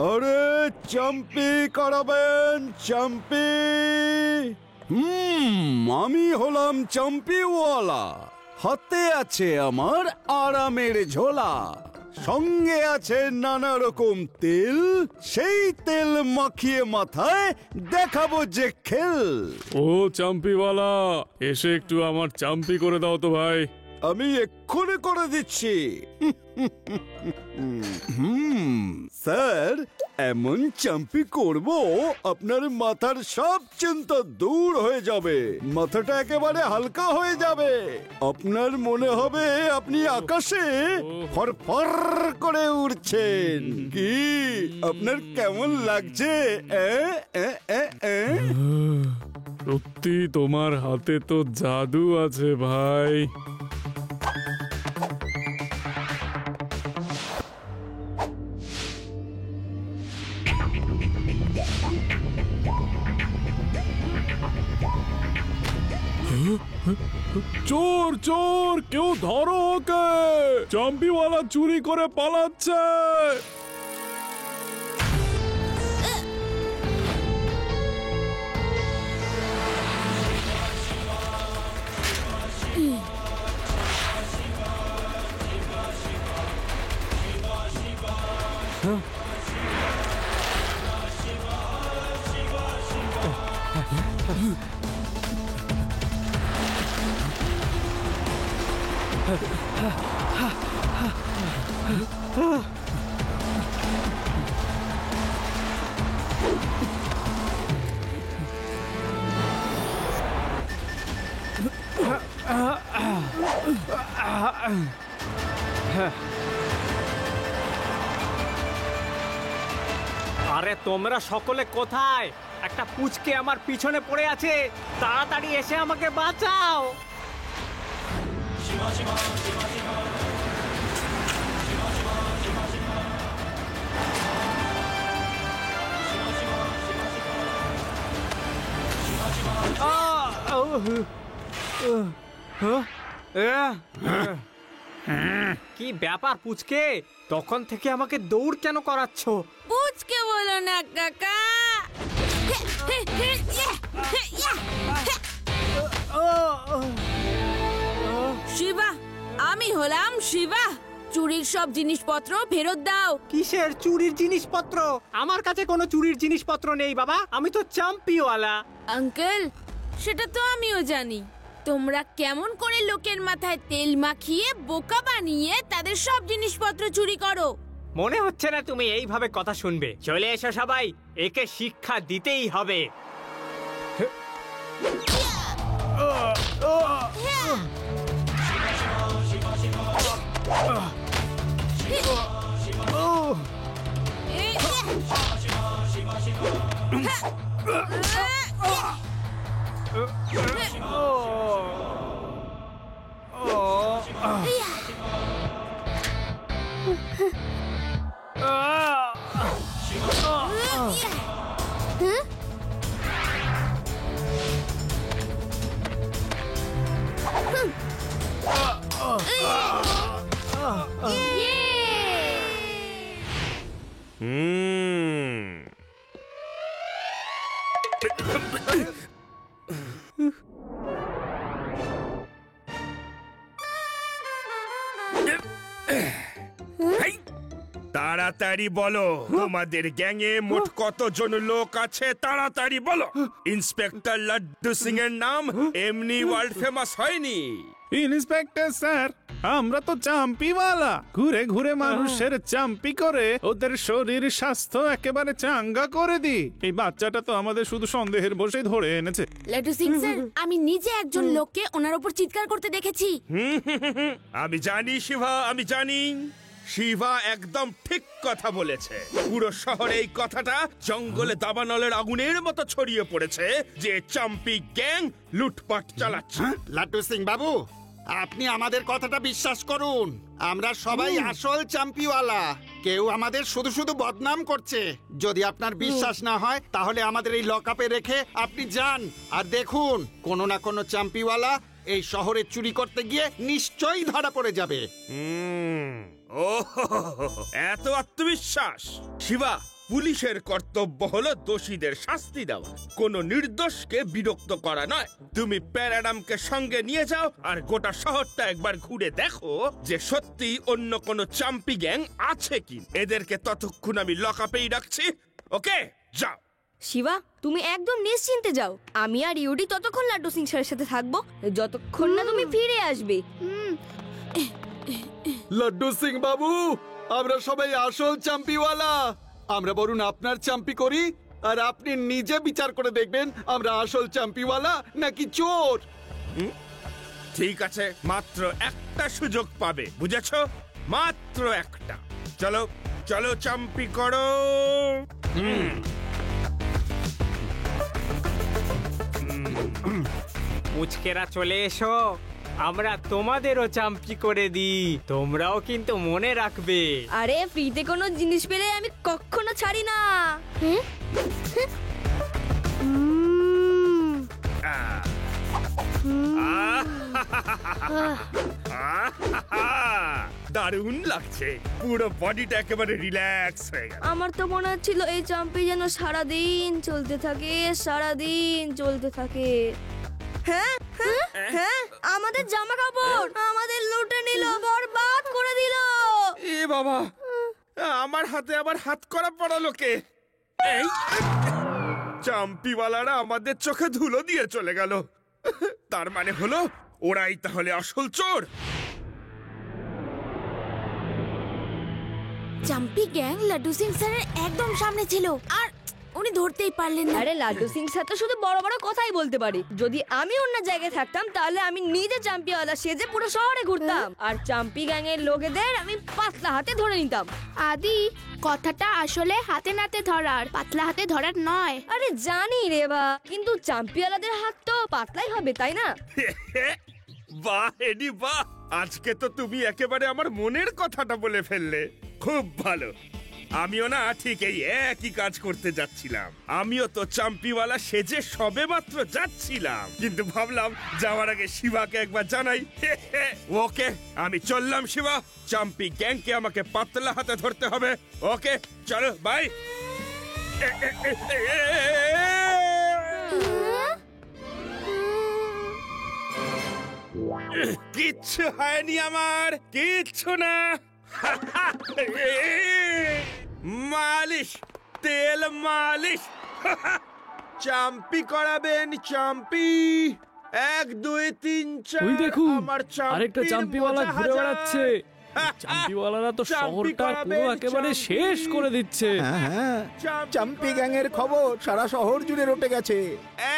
আরে চাম্পি করাবেন চাম্পি। আমি হলাম চাম্পিওয়ালা। হাতে আছে আমার আরামের ঝোলা, সঙ্গে আছে নানা রকম তেল, সেই তেল মাখিয়ে মাথায় দেখাবো যে খেল। ও চাম্পিওয়ালা, এসে একটু আমার চাম্পি করে দাও তো ভাই। আমি এক্ষুনি করে দিচ্ছি। স্যার, এমন চাম্পি করব আপনার মাথার সব চিন্তা দূর হয়ে যাবে, মাথাটা একেবারে হালকা হয়ে যাবে। আপনার মনে হবে আপনি আকাশে ফরফর করে উড়ছেন। কি আপনার কেমন লাগছে? সত্যি তোমার হাতে তো জাদু আছে ভাই। চোর চোর, কেউ ধরো ওকে, চাম্পিওয়ালা চুরি করে পালাচ্ছে। আরে তোমরা সকলে কোথায়? একটা পুচকে আমার পিছনে পড়ে আছে, তাড়াতাড়ি এসে আমাকে বাঁচাও। কি ব্যাপার পুচকে, তখন থেকে আমাকে দৌড় কেন করাচ্ছ? পুচকে বলো না কাকা। শিবা, আমি হলাম শিবা। চুরির সব জিনিসপত্র ফেরত দাও। কিসের চুরির জিনিসপত্র? আমার কাছে কোনো চুরির জিনিসপত্র নেই বাবা, আমি তো চাম্পিওয়ালা। আঙ্কেল, সেটা তো আমিও জানি। তোমরা কেমন করে লোকের মাথায় তেল মাখিয়ে বোকা বানিয়ে তাদের সব জিনিসপত্র চুরি করো। মনে হচ্ছে না তুমি এইভাবে কথা শুনবে। চলে এসো সবাই, একে শিক্ষা দিতেই হবে। তাড়াতাড়ি বলো, তোমাদের গ্যাংয়ে মোট কতজন লোক আছে? তাড়াতাড়ি বলো। ইন্সপেক্টর লাড্ডু সিং এর নাম এমনি ওয়ার্ল্ড ফেমাস হয়নি। ইন্সপেক্টর স্যার, আমরা তো চাম্পিওয়ালা। ঘুরে ঘুরে মানুষের চাম্পি করে ওদের শরীর স্বাস্থ্য একেবারে চাঙ্গা করে দি। এই বাচ্চাটা তো আমাদের শুধু সন্দেহের বসে ধরে এনেছে। লাড্ডু সিং স্যার, আমি নিজে একজন লোককে ওনার উপর চিৎকার করতে দেখেছি। আমি জানি শিবা, আমি জানি। শিবা একদম ঠিক কথা বলেছে। পুরো শহরে এই কথাটা জঙ্গলে দাবানলের আগুনের মতো ছড়িয়ে পড়েছে যে চাম্পি গ্যাং লুটপাট চালাচ্ছে। লাড্ডু সিং বাবু, আপনি আমাদের কথাটা বিশ্বাস করুন। আমরা সবাই আসল চাম্পিওয়ালা। কেউ আমাদের শুধু শুধু বদনাম করছে। যদি আপনার বিশ্বাস না হয় তাহলে আমাদের এই লকআপে রেখে আপনি যান আর দেখুন, কোনো না কোনো চাম্পিওয়ালা এই শহরে চুরি করতে গিয়ে নিশ্চয়ই ধরা পড়ে যাবে। ও এত আত্মবিশ্বাস? শিবা, পুলিশের কর্তব্য হলো দোষীদের শাস্তি দেওয়া, কোনো নির্দোষকে বিরক্ত করা নয়। তুমি প্যারাডামকে সঙ্গে নিয়ে যাও আর গোটা শহরটা একবার ঘুরে দেখো যে সত্যি অন্য কোনো চাম্পি গ্যাং আছে কি। এদেরকে ততক্ষণ আমি লকআপেই রাখছি। ওকে, যাও। শিবা, তুমি একদম নিশ্চিন্তে যাও। আমি আর ইউডি ততক্ষণ লাড্ডু সিং স্যারের সাথে থাকবো যতক্ষণ না তুমি ফিরে আসবে। লাড্ডু সিং বাবু, আমরা সবাই আসল চাম্পিওয়ালা। আমরা বরং আপনার চাম্পি করি আর আপনি নিজে বিচার করে দেখবেন আমরা আসল চাম্পিওয়ালা নাকি চোর। ঠিক আছে, মাত্র একটা সুযোগ পাবে, বুঝেছো? মাত্র একটা। চলো চলো, চাম্পি করো। পুচকেরা চলে এসো, আমরা তোমাদেরও চাম্পি করে দিই। তোমরাও কিন্তু মনে রাখবে। আরে ফ্রিতে কোনো জিনিস পেলে আমি কখনো ছাড়ি না। দারুণ লাগছে, পুরো বডিটা একেবারে রিল্যাক্স হয়ে গেল। আমার তো মনে হচ্ছিল এই চাম্পি যেন সারাদিন চলতে থাকে, সারাদিন চলতে থাকে। হ্যাঁ হ্যাঁ হ্যাঁ, আমাদের জামা কাপড় আমাদের লুটে নিল, বরবাদ করে দিল। এ বাবা, আমার হাতে আবার হাত করা পড়ালো কে? এই চাম্পিওয়ালারা আমাদের চোখে ধুলো দিয়ে চলে গেল। তার মানে হলো ওরাই তাহলে আসল চোর। চাম্পি গ্যাং লাড্ডু সিং স্যারের একদম সামনে ছিল আর উনি ধরতেই পারলেন না। আরে লাড্ডু সিং স্যার তো শুধু বড় বড় কথাই বলতে পারে। যদি আমি অন্য জায়গায় থাকতাম তাহলে আমি নিজে চাম্পিওয়ালা সেজে পুরো শহরে ঘুরতাম আর চাম্পি গ্যাং এর লোকেদের আমি পাতলা হাতে ধরে নিতাম। আদি, কথাটা আসলে হাতে নাতে ধরার, পাতলা হাতে ধরার নয়। আরে জানি রে বা, কিন্তু চাম্পিওয়ালাদের হাত তো পাতলাই হবে, তাই না? বাহ এডি বাহ, আজকে তো তুমি একেবারে আমার মনের কথাটা বলে ফেললে। খুব ভালো। আমিও না ঠিক এই একই কাজ করতে যাচ্ছিলাম। আমিও তো চাম্পিওয়ালা সেজে সবে মাত্র যাচ্ছিলাম, কিন্তু ভাবলাম যাওয়ার আগে শিবাকে একবার জানাই। ওকে, আমি চললাম শিবা। চাম্পি গ্যাংকে আমাকে পাতলা হাতে ধরতে হবে। ওকে চলো, বাই। কিচ্ছু হয়নি আমার, কিচ্ছু না। মালিশ, তেল মালিশ। চাম্পি করাবেন, চাম্পি। 1 2 3 4। ওই দেখুন, আমার আরেকটা চাম্পিওয়ালা ঘুরে বেড়াচ্ছে। চাম্পিওয়ালারা তো শহরটা পুরো একেবারে শেষ করে দিচ্ছে। হ্যাঁ, চাম্পি গ্যাং এর খবর সারা শহর জুড়ে রটে গেছে।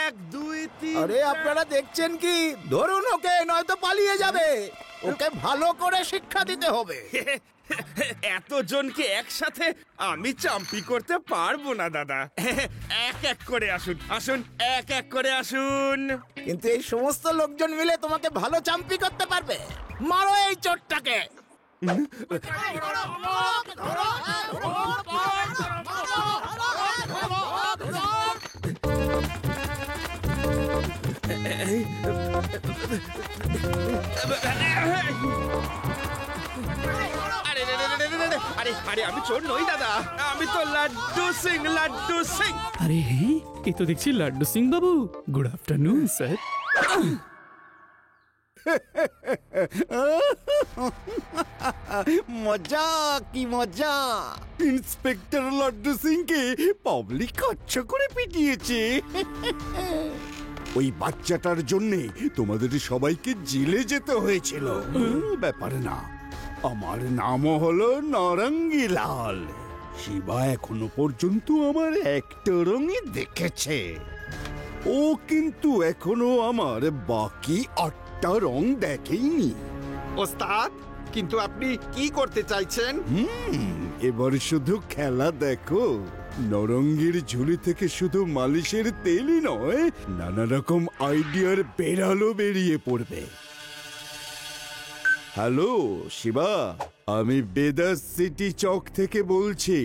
1 2 3। আরে আপনারা দেখছেন কি? ধরুন ওকে, নয়তো পালিয়ে যাবে। ওকে ভালো করে শিক্ষা দিতে হবে। এতজনকে একসাথে আমি চাম্পি করতে পারবো না দাদা। এক এক করে আসুন, আসুন, এক এক করে আসুন। কিন্তু এই সমস্ত লোকজন মিলে তোমাকে ভালো চাম্পি করতে পারবে। মারো এই চোরটাকে। আরে আরে, আমি চোর নই দাদা, আমি তো লাড্ডু সিং, লাড্ডু সিং। আরে এই তো দেখছি লাড্ডু সিং বাবু। Good afternoon sir. মজা কি মজা! ইন্সপেক্টর লাড্ডু সিংকে পাবলিক কচ্ছ করে পিটিয়েছে। ওই বাচ্চাটার জন্যে তোমাদের সবাইকে জেলে যেতে হয়েছিল। ব্যাপার না, আমার নামও হলো নারঙ্গীলাল। শিবা এখনো পর্যন্ত আমার একটা রঙই দেখেছে। ও কিন্তু এখনো আমার বাকি 8টা রং দেখেইনি। ওস্তাদ, কিন্তু আপনি কি করতে চাইছেন? এবার শুধু খেলা দেখো। নরঙ্গীর ঝুলি থেকে শুধু মালিশের তেলই নয়, নানা রকম আইডিয়ার বেড়ালো বেরিয়ে পড়বে। হ্যালো শিবা, আমি বেদাস সিটি চক থেকে বলছি।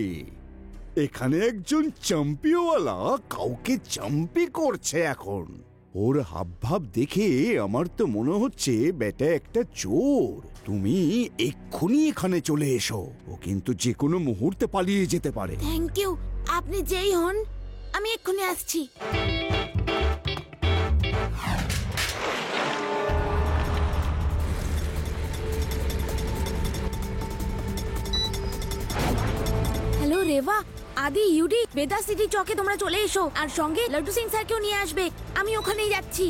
এখানে একজন চাম্পিওয়ালা কাউকে চাম্পি করছে এখন। ওর হাবভাব দেখে আমার তো মনে হচ্ছে বেটা একটা চোর। তুমি এক্ষুনি এখানে চলে এসো। ও কিন্তু যে কোনো মুহূর্তে পালিয়ে যেতে পারে। Thank you. আপনি যেই হন, আমি এক্ষুনি আসছি। হ্যালো রেবা, আদি, ইউডি, বেদা সিটি চকে তোমরা চলে এসো, আর সঙ্গে লাড্ডু সিং স্যারকেও নিয়ে আসবে। আমি ওখানেই যাচ্ছি।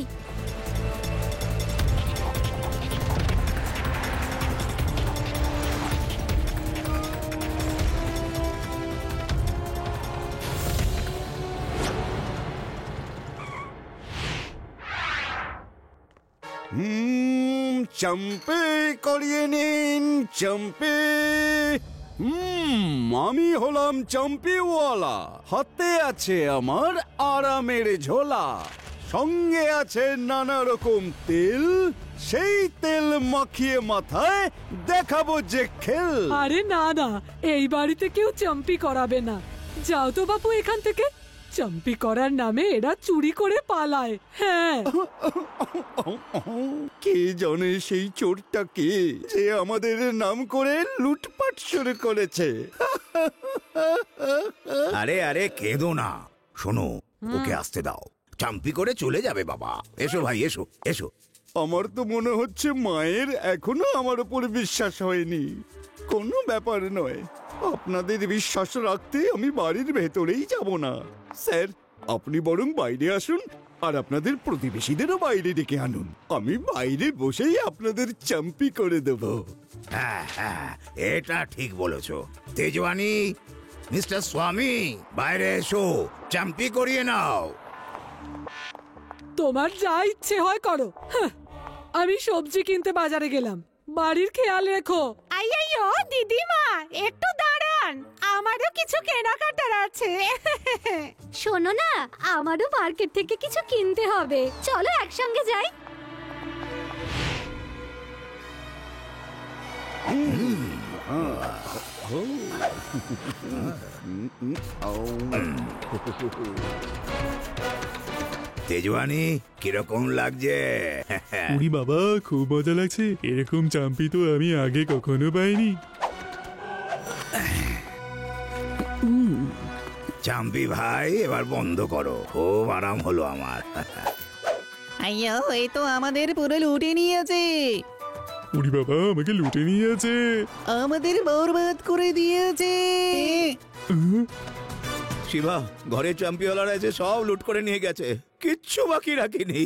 চম্পে করিয়ে নিন, চম্পে। আমি হলাম চম্পিওয়ালা। হাতে আছে আমার আরামের ঝোলা, সঙ্গে আছে নানা রকম তেল। সেই তেল মাখিয়ে মাথায় দেখাবো যে খেল। আরে না না, এই বাড়িতে কেউ চাম্পি করাবে না। যাও তো বাপু এখান থেকে। চাম্পি করার নামে এরা চুরি করে পালায়। হ্যাঁ, কে জানে সেই চোরটা কে, যে আমাদের নাম করে লুটপাট শুরু করেছে। আরে আরে কেঁদো না, শোনো, ওকে আসতে দাও। চাম্পি করে চলে যাবে বাবা। এসো ভাই, এসো এসো। আমার তো মনে হচ্ছে মায়ের এখনো আমার উপর বিশ্বাস হয়নি। কোনো ব্যাপার নয়, আপনাদের বিশ্বাস রাখতে আমি বাড়ির ভেতরেই যাব না। স্যার, আপনি বরং বাইরে আসুন, আর আপনাদের প্রতিবেশীদেরও বাইরে ডেকে আনুন। আমি বাইরে বসেই আপনাদের চাম্পি করে দেব। হ্যাঁ হ্যাঁ, এটা ঠিক বলেছো। তেজওয়ানি, মিস্টার স্বামী, বাইরে এসো, চাম্পি করিয়ে নাও। তোমার যা ইচ্ছে হয় করো। হ্যাঁ, আমি সবজি কিনতে বাজারে গেলাম। বাড়ির খেয়াল রেখো। আইয়ো দিদিমা, একটু দাঁড়ান, আমারও কিছু কেনাকাটার আছে। শোনো না, আমারও মার্কেট থেকে কিছু কিনতে হবে। চলো একসঙ্গে যাই। তেজওয়ানি, কিরকম লাগছে? উরি বাবা, খুব মজা লাগছে। এরকম চাম্পি তো আমি আগে কখনো পাইনি। চাম্পি ভাই, এবার বন্ধ করো, খুব আরাম হলো আমার। আইয়ো, এই তো আমাদের পুরো লুটে নিয়েছে। উরি বাবা, আমাকে লুটে নিয়েছে, আমাদের বরবাদ করে দিয়েছে। শিবা, ঘরে চাম্পিওয়ালারা এসে সব লুট করে নিয়ে গেছে, কিচ্ছু বাকি রাখিনি।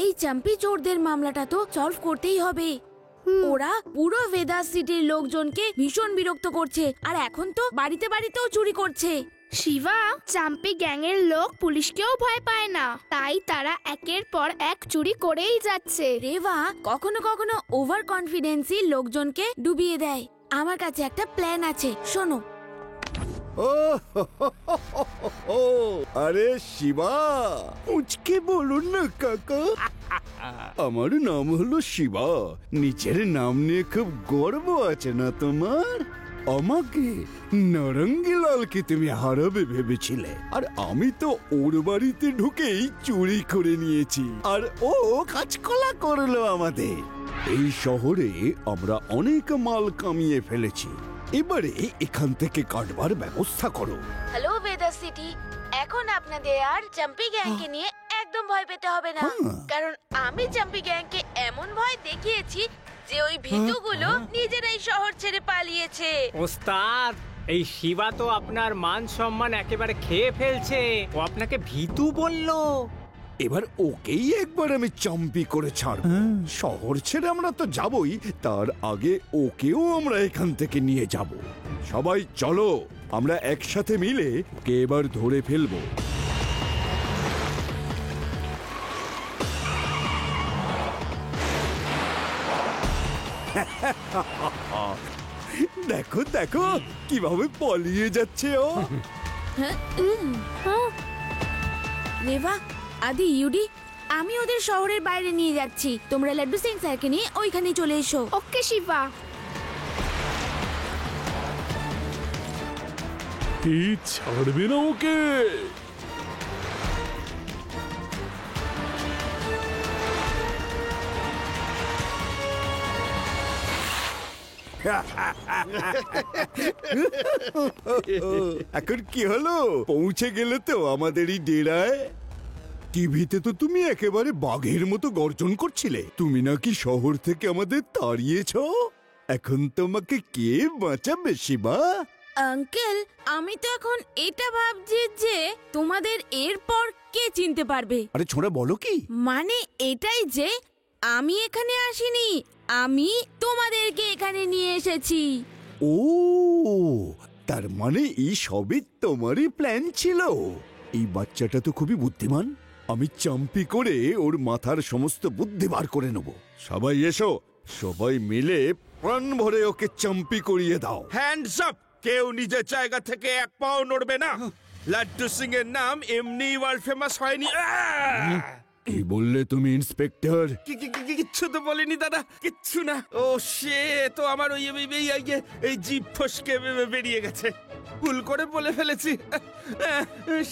এই চাম্পি চোরদের মামলাটা তো সলভ করতেই হবে। ওরা পুরো ভেদাস সিটির লোকজনকে ভীষণ বিরক্ত করছে, আর এখন তো বাড়িতে বাড়িতেও চুরি করছে। শিবা, চাম্পি গ্যাংয়ের লোক পুলিশকেও ভয় পায় না, তাই তারা একের পর এক চুরি করেই যাচ্ছে। রেবা, কখনো কখনো ওভার কনফিডেন্সই লোকজনকে ডুবিয়ে দেয়। আমার কাছে একটা প্ল্যান আছে, শোনো। ও আরে শিবা, মুচকে বলুন না কাকা। আমার নাম হলো শিবা। নিজের নাম নিয়ে খুব গর্ব আছে না তোমার? আমাকে নারঙ্গিলালকে তুমি হারাবে ভেবেছিলে, আর আমি তো ওর বাড়িতে ঢুকেই চুরি করে নিয়েছি, আর ও কাজকলা করলো আমাদের। এই শহরে আমরা অনেক মাল কামিয়ে ফেলেছি, এবারে এখান থেকে কাটবার ব্যবস্থা করো। হ্যালো ভেদাস সিটি, এখন আপনাদের আর চাম্পি গ্যাংকে নিয়ে একদম ভয় পেতে হবে না, কারণ আমি চাম্পি গ্যাংকে এমন ভয় দেখিয়েছি যে ওই ভীতুগুলো নিজেরাই শহর ছেড়ে পালিয়েছে। ওস্তাদ, এই শিবা তো আপনার মান সম্মান একেবারে খেয়ে ফেলছে। ও আপনাকে ভীতু বললো। এবার ওকেই একবার আমি চাম্পি করে ছাড়ব। শহর ছেড়ে আমরা তো যাবই, তার আগে ওকেও আমরা এখান থেকে নিয়ে যাব। সবাই চলো, আমরা একসাথে মিলে ওকে এবার ধরে ফেলবো। দেখো দেখো কিভাবে পালিয়ে যাচ্ছে ও। রেবা, আদি, ইউডি, আমি ওদের শহরের বাইরে নিয়ে যাচ্ছি। তোমরা লাড্ডু সিং স্যারকে নিয়ে ওইখানে চলে এসো। ওকে শিবা। এই ছাড়বে না ওকে। এখন কি হলো, পৌঁছে গেলে তো আমাদেরই ডেরায়? টিভিতে তো তুমি একেবারে বাঘের মতো গর্জন করছিলে, তুমি নাকি শহর থেকে আমাদের তাড়িয়েছো। এখন তোমাকে কে বাঁচাবে শিবা? আঙ্কেল, আমি তো এখন এটা ভাবছি যে তোমাদের এরপর কে চিনতে পারবে। আরে ছোঁড়া বলো কি? মানে এটাই যে আমি এখানে আসিনি, আমি তোমাদেরকে এখানে নিয়ে এসেছি। ও, তার মানে এই সবই তোমারই প্ল্যান ছিল। এই বাচ্চাটা তো খুবই বুদ্ধিমান, আমি চাম্পি করে ওর মাথার সমস্ত বুদ্ধি বার করে নেব। সবাই এসো, সবাই মিলে প্রাণ ভরে ওকে চাম্পি করিয়ে দাও। Hands up! কেউ নিজের জায়গা থেকে এক পাও নড়বে না। লাড্ডু সিং এর নাম এমনি ওয়ার্ল্ড ফেমাস হয়নি। কি বললে তুমি ইন্সপেক্টর? কিচ্ছু তো বলিনি দাদা, কিচ্ছু না। ও সে তো আমার এই জিভ ফসকে বেরিয়ে গেছে, ভুল করে বলে ফেলেছি।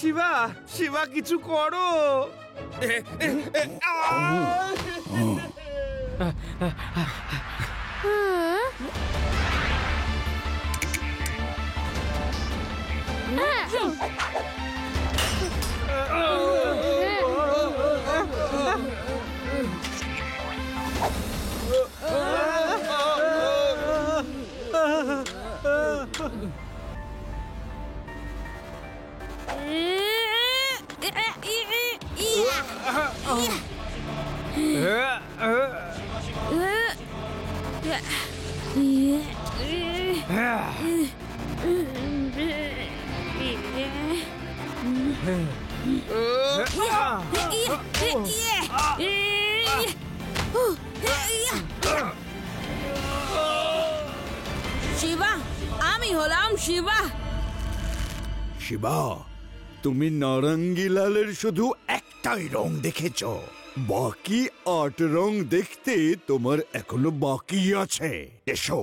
শিবা, শিবা কিছু করো। শিবা, আমি হলাম শিবা। শিবা, তুমি নারঙ্গি লালের শুধু একটাই রং দেখেছ, বাকি ৮ রং দেখতে তোমার এখনো বাকি আছে। এসো।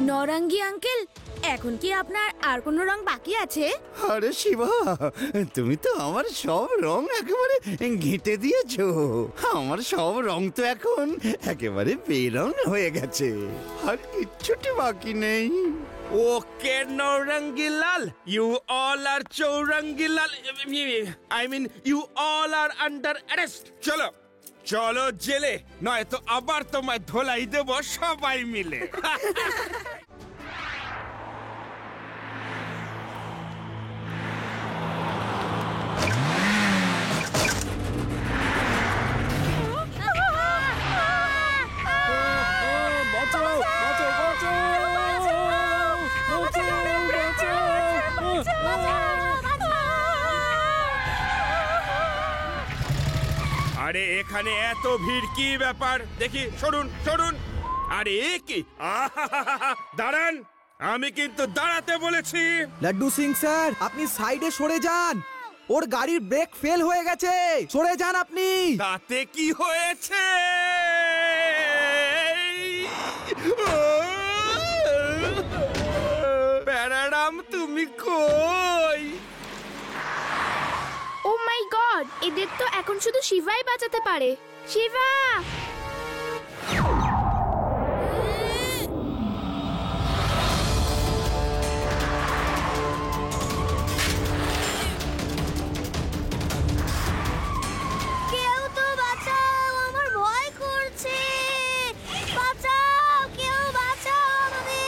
নরঙ্গি আঙ্কেল, এখন কি আপনার আর কোনো রং বাকি আছে? আরে শিবা, তুমি তো আমার সব রং একেবারে ঘেঁটে দিয়েছো। আমার সব রং তো এখন একেবারে বেরং হয়ে গেছে, আর কিচ্ছুটি বাকি নেই। Okay Naurangi Lal, you all are Chaurangi Lal, I mean you all are under arrest. চলো চলো জেলে, নয়তো আবার তোমায় ধোলাই দেব সবাই মিলে। আরে এখানে এত ভিড় কি ব্যাপার? দেখি, সরুন সরুন। আরে কি, দাঁড়ান, আমি কিন্তু দাঁড়াতে বলেছি। লাড্ডু সিং স্যার, আপনি সাইডে সরে যান, ওর গাড়ির ব্রেক ফেল হয়ে গেছে, সরে যান আপনি। তাতে কি হয়েছে? প্যারাডাম, তুমি কই? ও মাই গড, এদের তো এখন শুধু শিবাই বাঁচাতে পারে। শিবা! কেউ তো বাঁচাও, আমার ভয় করছে। বাঁচাও, কেউ বাঁচাও আমাদের।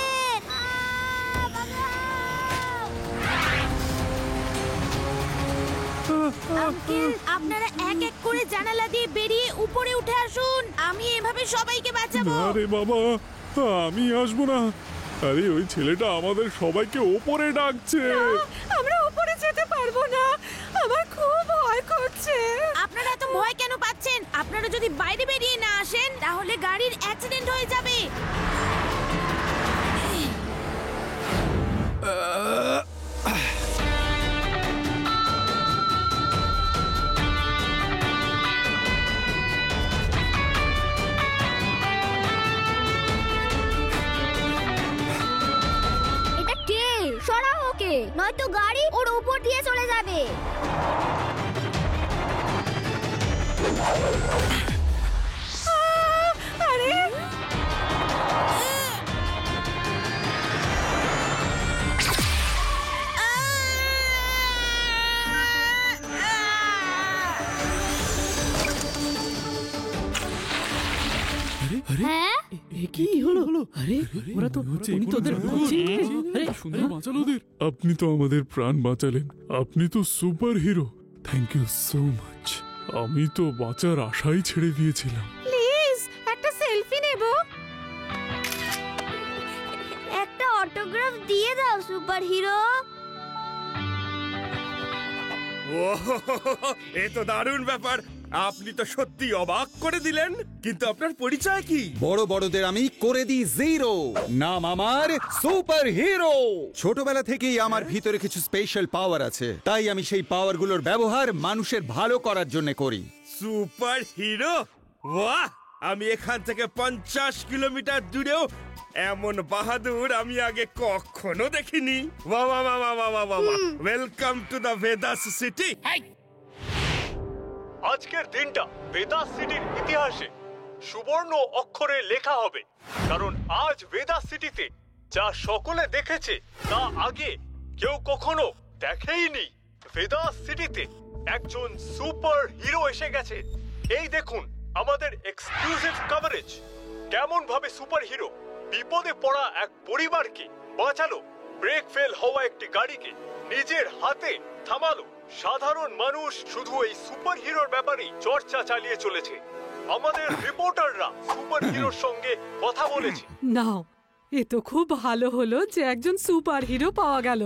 আঙ্কেল, আপনারা এক এক করে জানালা দিয়ে বেরিয়ে উপরে উঠে আসুন, আমি এভাবে সবাইকে বাঁচাবো। আরে বাবা, আমি আসবো না। আরে ওই ছেলেটা আমাদের সবাইকে ওপরে ডাকছে। আমরা উপরে যেতে পারবো না, আমার খুব ভয় করছে। যাচ্ছে। আপনারা এত ভয় কেন পাচ্ছেন? আপনারা যদি বাইরে বেরিয়ে না আসেন তাহলে গাড়ির অ্যাক্সিডেন্ট হয়ে যাবে। এটা কে? সরাও ওকে, নয়তো গাড়ি ওর উপর দিয়ে চলে যাবে। আরে হ্যাঁ, কি হলো? আরে ওরা তো উনি তোদের আরে সুন্দর বাঁচালো ওদের। আপনি তো আমাদের প্রাণ বাঁচালেন। আপনি তো super hero. Thank you so much. আমি তো বাঁচার আশাই ছেড়ে দিয়েছিলাম। প্লিজ একটা সেলফি নেব। একটা অটোগ্রাফ দিয়ে দাও সুপার হিরো। ও এ তো দারুণ ব্যাপার। আপনি তো সত্যি অবাক করে দিলেন। কিন্তু আপনার পরিচয় কি? বড় বড়দের আমি করে দিই জিরো। নাম আমার সুপার হিরো। ছোটবেলা থেকেই আমার ভিতরে কিছু স্পেশাল পাওয়ার আছে, তাই আমি সেই পাওয়ারগুলোর ব্যবহার মানুষের ভালো করার জন্য করি। Super hero? বাহ! আমি এখান থেকে 50 কিলোমিটার দূরেও এমন বাহাদুর আমি আগে কখনো দেখিনি। বাহ বাহ বাহ বাহ বাহ বাহ! Welcome to the Vedas city. আজকের দিনটা ভেদাস সিটির ইতিহাসে সুবর্ণ অক্ষরে লেখা হবে, কারণ আজ ভেদাস সিটিতে যা সকলে দেখেছে তা আগে কেউ কখনো দেখেইনি। ভেদাস সিটিতে একজন সুপার হিরো এসে গেছে। এই দেখুন আমাদের এক্সক্লুসিভ কভারেজ। কেমন ভাবে সুপার হিরো বিপদে পড়া এক পরিবারকে বাঁচালো, ব্রেক ফেল হওয়া একটি গাড়িকে নিজের হাতে থামালো। সাধারণ মানুষ শুধু এই সুপার হিরোর ব্যাপারে চর্চা চালিয়ে চলেছে। আমাদের রিপোর্টাররা সুপার হিরোর সঙ্গে কথা বলেছে। নাও, এ তো খুব ভালো হলো যে একজন সুপার হিরো পাওয়া গেল।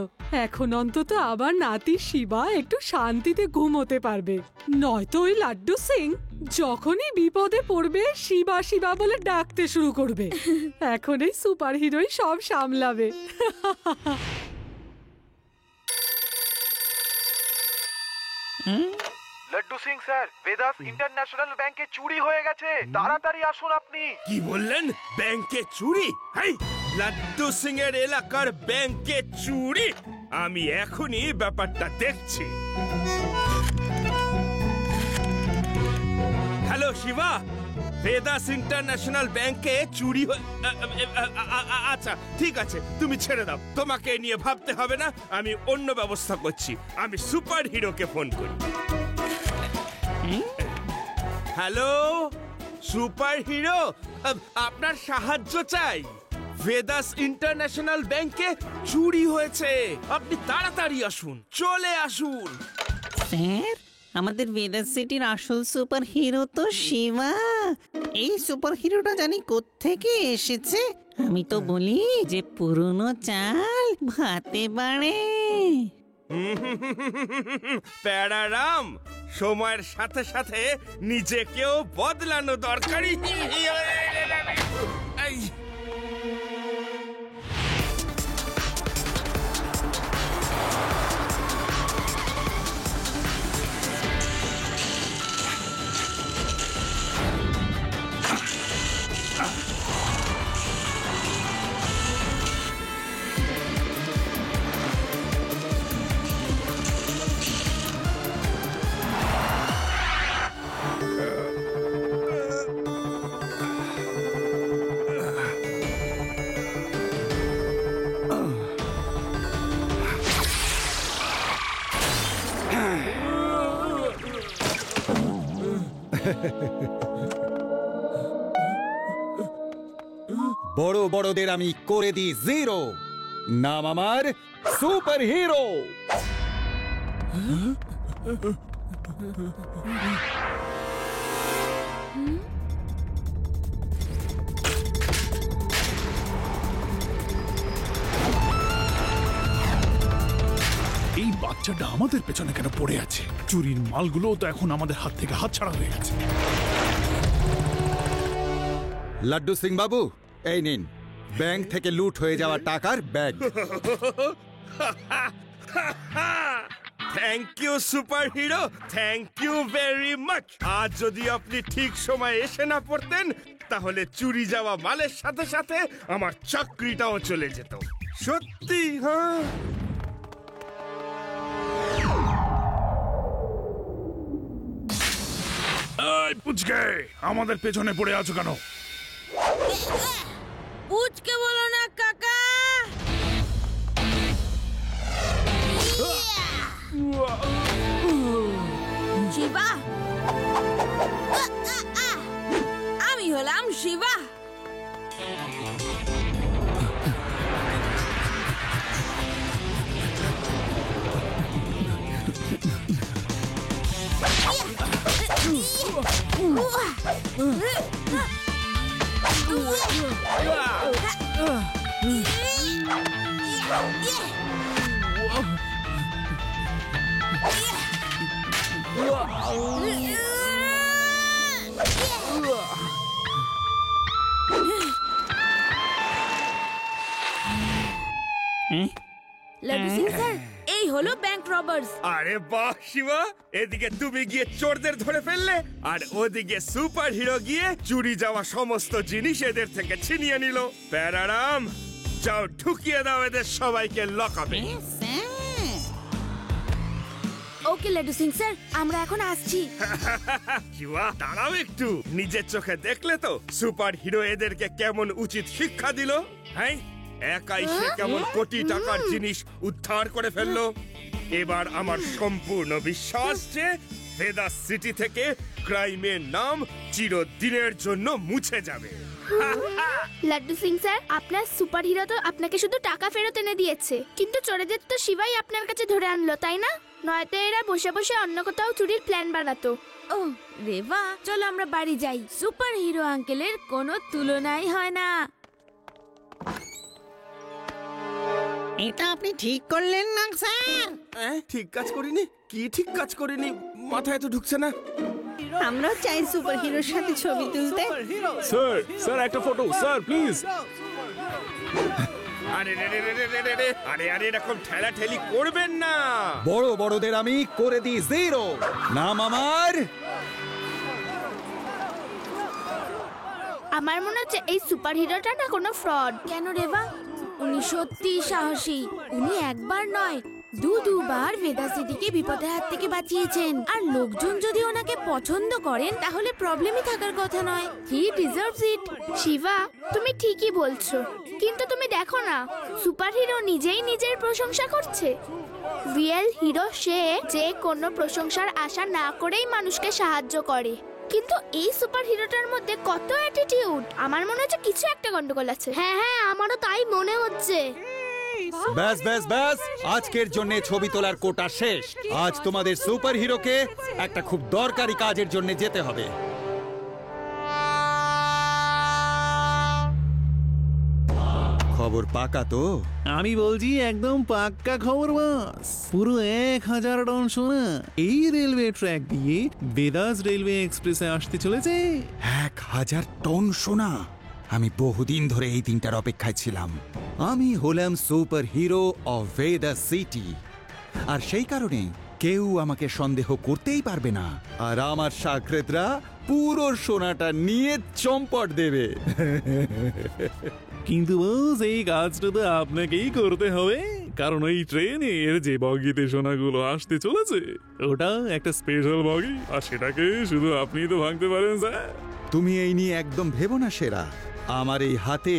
এখন অন্তত আবার নাতি শিবা একটু শান্তিতে ঘুমোতে পারবে। নয়তো ওই লাড্ডু সিং যখনই বিপদে পড়বে শিবা শিবা বলে ডাকতে শুরু করবে। এখন এই সুপার হিরোই সব সামলাবে। লাড্ডু সিং স্যার, ভেদাস ইন্টারন্যাশনাল ব্যাংকে চুরি হয়ে গেছে। তাড়াতাড়ি আসুন আপনি। কি বললেন? ব্যাংকে চুরি? হাই, লাড্ডু সিং এর এলাকার ব্যাংকে চুরি? আমি এখনই ব্যাপারটা দেখছি। হ্যালো শিবা, ভেদাস ইন্টারন্যাশনাল ব্যাংকে চুরি আচ্ছা ঠিক আছে, তুমি ছেড়ে দাও। তোমাকে নিয়ে ভাবতে হবে না, আমি অন্য ব্যবস্থা করছি। আমি সুপার হিরোকে ফোন করি। হ্যালো সুপার হিরো, আপনার সাহায্য চাই। ভেদাস ইন্টারন্যাশনাল ব্যাংকে চুরি হয়েছে। আপনি তাড়াতাড়ি আসুন, চলে আসুন। স্যার, আমাদের ভেদাস সিটির আসল সুপার হিরো তো শিবা। এই সুপার হিরোটা জানি কোত্থেকে এসেছে। আমি তো বলি যে পুরনো চাল ভাতে বাড়ে। প্যারারাম, সময়ের সাথে সাথে নিজেকেও বদলানো দরকারি। বড় বড়দের আমি করে দিই জিরো। নাম আমার সুপার হিরো। এই বাচ্চা বাচ্চাটা আমাদের পেছনে কেন পড়ে আছে? চুরির মালগুলো তো এখন আমাদের হাত থেকে হাতছাড়া হয়ে গেছে। লাড্ডু সিং বাবু, এই নিন ব্যাংক থেকে লুট হয়ে যাওয়া টাকার bag. Thank you super hero, thank you very much. আজ যদি আপনি ঠিক সময় এসে না পড়তেন তাহলে চুরি যাওয়া মালের সাথে সাথে আমার চাকরিটাও চলে যেত। সত্যি? হ্যাঁ। এই পুচকে, আমাদের পেছনে পড়ে আছো কেন? পুচকে বলো না কাকা। শিবা, আমি হলাম শিবা। লাড্ডু সিং স্যার, এই হলো ব্যাংক রবার্স। আরে বাহ শিবা, এদিকে তুমি গিয়ে চোরদের ধরে ফেললে আর ওদিকে সুপার হিরো গিয়ে চুরি যাওয়া সমস্ত জিনিস এদের থেকে ছিনিয়ে নিল। প্যারারাম, যাও ঢুকিয়ে দাও এদের সবাইকে লকআপে। ওকে লাড্ডু সিং স্যার, আমরা এখন আসছি। শিবা দাঁড়াও একটু, নিজের চোখে দেখলে তো সুপার হিরো এদেরকে কেমন উচিত শিক্ষা দিল। হ্যাঁ, একাই সে কেমন কোটি টাকার জিনিস উদ্ধার করে ফেললো। এবার আমার সম্পূর্ণ বিশ্বাস যে ভেদাস সিটি থেকে ক্রাইমের নাম চিরদিনের জন্য মুছে যাবে। লাড্ডু সিং স্যার, আপনার সুপার হিরো তো আপনাকে শুধু টাকা ফেরত এনে দিয়েছে, কিন্তু চোরেদের তো শিবাই আপনার কাছে ধরে আনলো, তাই না? নয়তো এরা বসে বসে অন্য কোথাও চুরির প্ল্যান বানাতো। ও রেবা, চলো আমরা বাড়ি যাই। সুপার হিরো আঙ্কেলের কোনো তুলনাই হয় না। এটা আপনি ঠিক করলেন না স্যার? ঠিক কাজ করিনি? কি ঠিক কাজ করিনি মাথায় তো ঢুকছে না। আমরাও চাই সুপার হিরোর সাথে ছবি তুলতে। স্যার, স্যার একটা ফটো স্যার প্লিজ। আরে রে রে রে রে রে রে, আরে আরে এরকম ঠেলাঠেলি করবেন না। বড় বড়দের আমি করে দিই জিরো। নাম আমার আমার মনে হচ্ছে এই সুপার হিরোটা না কোনো ফ্রড। কেন রেবা? উনি সত্যি সাহসী। উনি একবার নয়, দুবার ভেদা সিটিকে বিপদের হাত থেকে বাঁচিয়েছেন। আর লোকজন যদি ওনাকে পছন্দ করেন তাহলে প্রবলেমই থাকার কথা নয়। হি ডিজার্ভস ইট। শিবা, তুমি ঠিকই বলছো, কিন্তু তুমি দেখো না, সুপার হিরো নিজেই নিজের প্রশংসা করছে। রিয়েল হিরো সে যে কোনো প্রশংসার আশা না করেই মানুষকে সাহায্য করে। কিন্তু এই সুপার হিরোটার মধ্যে কত অ্যাটিটিউড। আমার মনে হচ্ছে কিছু একটা গন্ডগোল আছে। হ্যাঁ হ্যাঁ, আমারও তাই মনে হচ্ছে। ব্যাস ব্যাস ব্যাস, আজকের জন্য ছবি তোলার কোটা শেষ। আজ তোমাদের সুপার হিরোকে একটা খুব দরকারি কাজের জন্য যেতে হবে। খবর পাকা তো? আমি বলছি একদম পাক্কা খবর বস। পুরো 1000 টন সোনা এই রেলওয়ে ট্র্যাক দিয়ে বেদাস রেলওয়ে এক্সপ্রেসে আসতে চলেছে। 1000 টন সোনা? আমি বহুদিন ধরে এই দিনটার অপেক্ষায় ছিলাম। আমি হলাম super hero of Vedas city, আর সেই কারণে কেউ আমাকে সন্দেহ করতেই পারবে না। আর আমার শাকরেতরা পুরো সোনাটা নিয়ে চম্পট দেবে। কিন্তু বস, এই কাজটা তো আপনাকেই করতে হবে, কারণ ওই ট্রেনের যে বগিতে সোনাগুলো আসতে চলেছে ওটা একটা স্পেশাল বগি, আর সেটাকে শুধু আপনিই তো ভাঙতে পারেন স্যার। তুমি এই নিয়ে একদম ভেবো না সেরা। আমার এই হাতে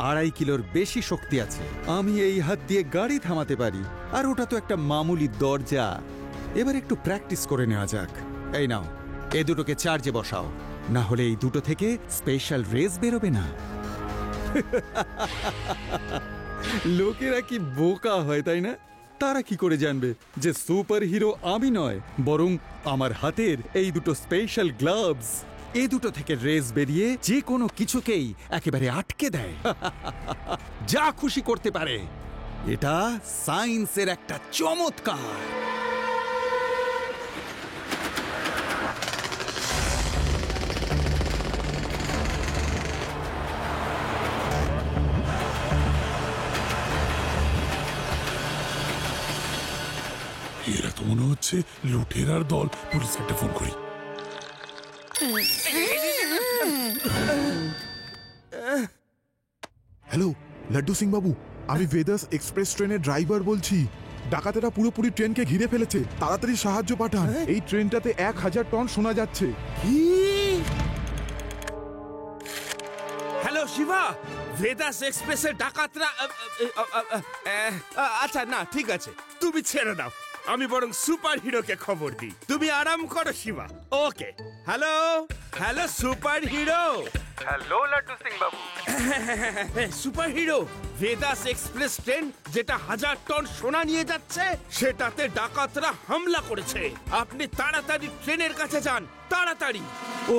2.5 কিলোর বেশি শক্তি আছে। আমি এই হাত দিয়ে গাড়ি থামাতে পারি, আর ওটা তো একটা মামুলি দরজা। এবার একটু প্র্যাকটিস করে নেওয়া যাক। এই নাও, এই দুটোকে চার্জে বসাও, না হলে এই দুটো থেকে স্পেশাল রেস বেরোবে না। লোকেরা কি বোকা হয় তাই না? তারা কি করে জানবে যে সুপার হিরো আমি নয়, বরং আমার হাতের এই দুটো স্পেশাল গ্লাভস এই দুটো থেকে রেস বেরিয়ে যে কোনো কিছুকেই একেবারে আটকে দেয়, যা খুশি করতে পারে। এটা সায়েন্সের একটা চমৎকার। মনে হচ্ছে লুটেরার দল। পুলিশ একটা ফোন করি। হ্যালো লাড্ডু সিং বাবু, আমি বেদাস এক্সপ্রেস ট্রেনের ড্রাইভার বলছি। ডাকাতেরা পুরোপুরি ট্রেনকে ঘিরে ফেলেছে, তাড়াতাড়ি সাহায্য পাঠান। এই ট্রেনটাতে 1000 টন শোনা যাচ্ছে। হ্যালো শিবা, ভেদাস এক্সপ্রেসের ডাকাতরা আচ্ছা না ঠিক আছে, তুমি ছেড়ে দাও, আমি বরং সুপার হিরোকে খবর দিই। তুমি আরাম করো Shiva. Okay. Hello hello super hero. Hello Laddu Singh Babu. Super hero, Vedas express train যেটা 1000 টন সোনা নিয়ে যাচ্ছে সেটাতে ডাকাতরা হামলা করেছে। আপনি তাড়াতাড়ি ট্রেনের কাছে যান, তাড়াতাড়ি। ও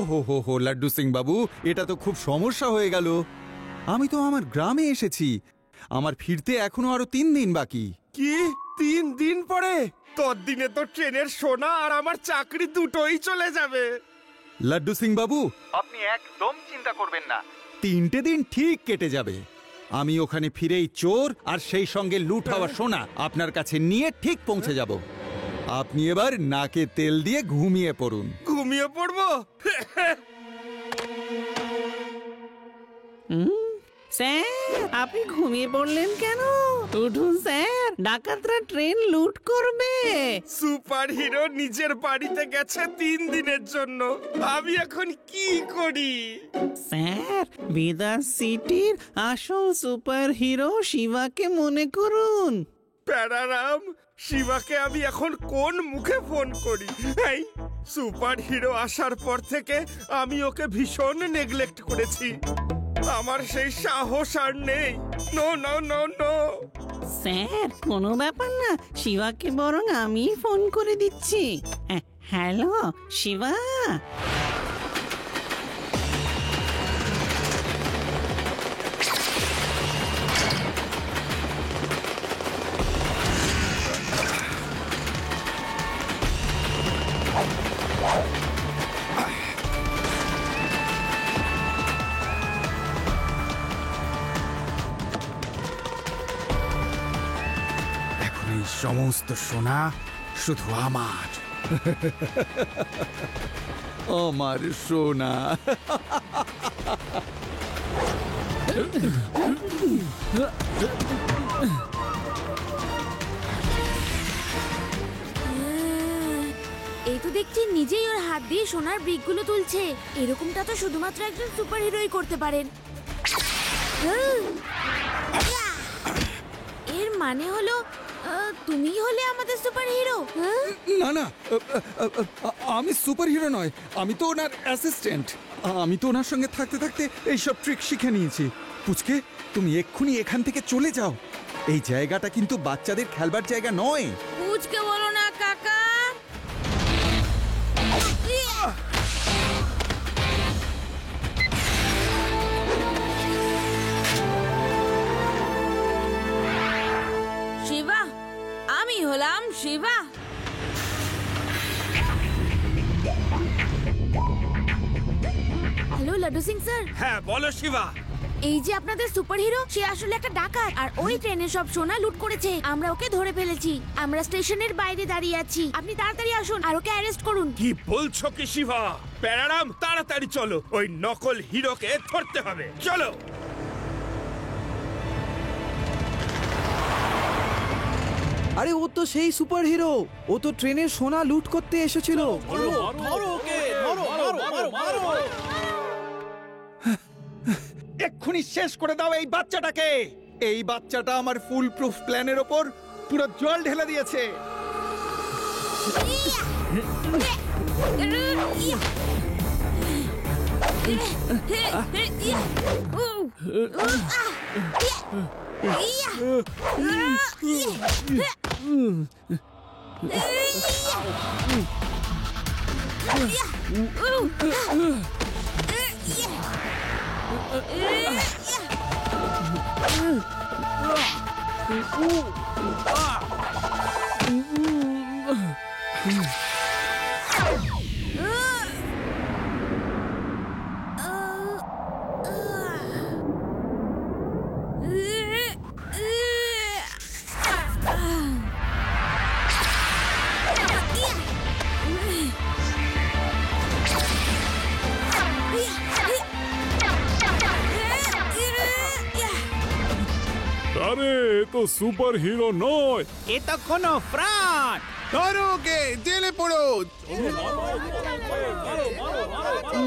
হো লাড্ডু সিং বাবু, এটা তো খুব সমস্যা হয়ে গেল। আমি তো আমার গ্রামে এসেছি, আমার ফিরতে এখনো আরো 3 দিন বাকি। কি 3 দিন পরে? তোর দিনে তো ট্রেনের সোনা আর আমার চাকরি দুটোই চলে যাবে। লাড্ডু সিং বাবু, আপনি একদম চিন্তা করবেন না, 3টে দিন ঠিক কেটে যাবে। আমি ওখানে ফিরেই চোর আর সেই সঙ্গে লুট হওয়া সোনা আপনার কাছে নিয়ে ঠিক পৌঁছে যাব। আপনি এবার নাকে তেল দিয়ে ঘুমিয়ে পড়ুন। ঘুমিয়ে পড়বো? স্যার, আপনি ঘুমিয়ে পড়লেন কেন? উঠুন স্যার, ডাকাতরা ট্রেন লুট করবে। সুপার হিরো নিজের বাড়িতে গেছে 3 দিনের জন্য, আমি এখন কি করি? স্যার, ভেদাস সিটির আসল সুপার হিরো শিবাকে মনে করুন। প্যারারাম, শিবাকে আমি এখন কোন মুখে ফোন করি? এই সুপার হিরো আসার পর থেকে আমি ওকে ভীষণ নেগলেক্ট করেছি। আমার সেই সাহস আর নেই। No no no no. Sir, কোনো ব্যাপার না, শিবাকে বরং আমি ফোন করে দিচ্ছি। হ্যালো শিবা। সমস্ত সোনা শুধু আমার। আমার সোনা। এই তো দেখছি নিজেই ওর হাত দিয়ে সোনার ব্রিকগুলো তুলছে। এরকমটা তো শুধুমাত্র একজন সুপার হিরোই করতে পারেন। এর মানে হলো তুমি হলে আমাদের সুপার হিরো? না না, আমি সুপার হিরো নয়, আমি তো ওনার অ্যাসিস্ট্যান্ট। আমি তো ওনার সঙ্গে থাকতে থাকতে এইসব ট্রিক শিখে নিয়েছি। পুচকে, তুমি এক্ষুনি এখান থেকে চলে যাও। এই জায়গাটা কিন্তু বাচ্চাদের খেলবার জায়গা নয়। পুচকে বলো না কাকা। শিবা, আমি হলাম শিবা। Hello Laddu Singh sir. হ্যাঁ বলো শিবা। এই যে আপনাদের সুপার হিরো, সে আসলে একটা ডাকাত আর ওই ট্রেনের সব সোনা লুট করেছে। আমরা ওকে ধরে ফেলেছি। আমরা স্টেশনের বাইরে দাঁড়িয়ে আছি। আপনি তাড়াতাড়ি আসুন আর ওকে অ্যারেস্ট করুন। কি বলছো কি শিবা? প্যারারাম, তাড়াতাড়ি চলো, ওই নকল হিরোকে ধরতে হবে। চলো। আরে ও তো সেই সুপার হিরো, ও তো ট্রেনের সোনা লুট করতে এসেছিল। এক্ষুনি শেষ করে দাও এই বাচ্চাটাকে। এই বাচ্চাটা আমার ফুল প্রুফ প্ল্যানের ওপর পুরো জল ঢেলে দিয়েছে। আরে এ তো সুপার হিরো নয়, এ তো কোনো ফ্রড। ধরো ওকে, জেলে পড়ো।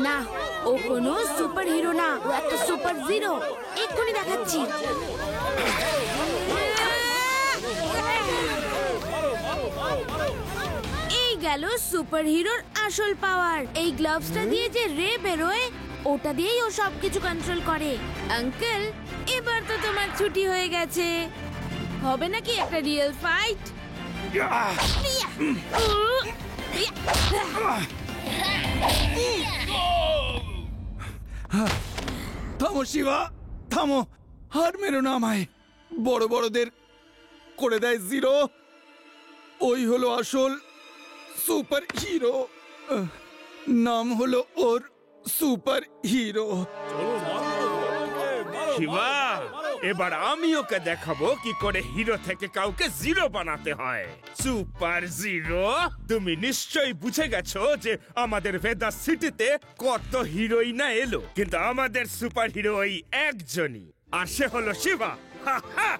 না, ও কোনো সুপার হিরো না, ও একটা সুপার জিরো। এক্ষুনি দেখাচ্ছি। এই গেল সুপার হিরোর আসল পাওয়ার। এই গ্লাভসটা দিয়ে যে রে বেরোয়, ওটা দিয়েই ও সবকিছু কন্ট্রোল করে। আঙ্কেল, এবার তো তোমার ছুটি হয়ে গেছে। হবে নাকি একটা রিয়েল ফাইট? থামো শিবা, থামো। হার মেরো না আমায়। বড় বড়দের করে দেয় জিরো। ওই হলো আসল সুপার হিরো। নাম হলো ওর সুপার হিরো। শিবা, এবার আমি ওকে দেখাবো কি করে হিরো থেকে কাউকে জিরো বানাতে হয়। সুপার জিরো, তুমি নিশ্চয়ই বুঝে গেছো যে আমাদের ভেদাস সিটিতে কত হিরোই না এলো, কিন্তু আমাদের সুপার হিরো ওই একজনই, আর সে হলো শিবা। হা হা।